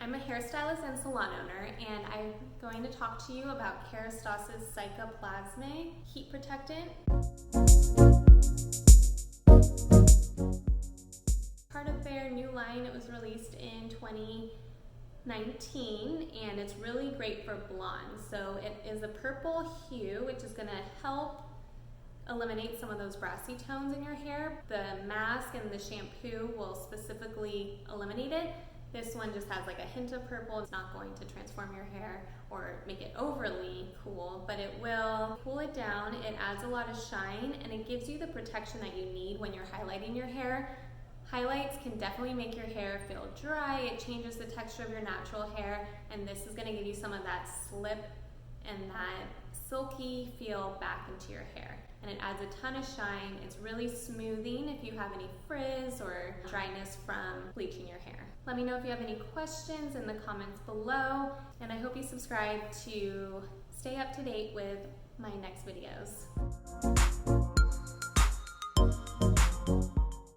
I'm a hairstylist and salon owner, and I'm going to talk to you about Kerastase Cicaplasme heat protectant. Part of their new line. It was released in 2019, and it's really great for blondes. So it is a purple hue, which is going to help eliminate some of those brassy tones in your hair. The mask and the shampoo will specifically eliminate it. This one just has like a hint of purple. It's not going to transform your hair or make it overly cool, but it will cool it down. It adds a lot of shine, and it gives you the protection that you need when you're highlighting your hair. Highlights can definitely make your hair feel dry. It changes the texture of your natural hair, and this is going to give you some of that slip and that silky feel back into your hair. And it adds a ton of shine. It's really smoothing if you have any frizz or dryness from bleaching your hair. Let me know if you have any questions in the comments below, and I hope you subscribe to stay up to date with my next videos.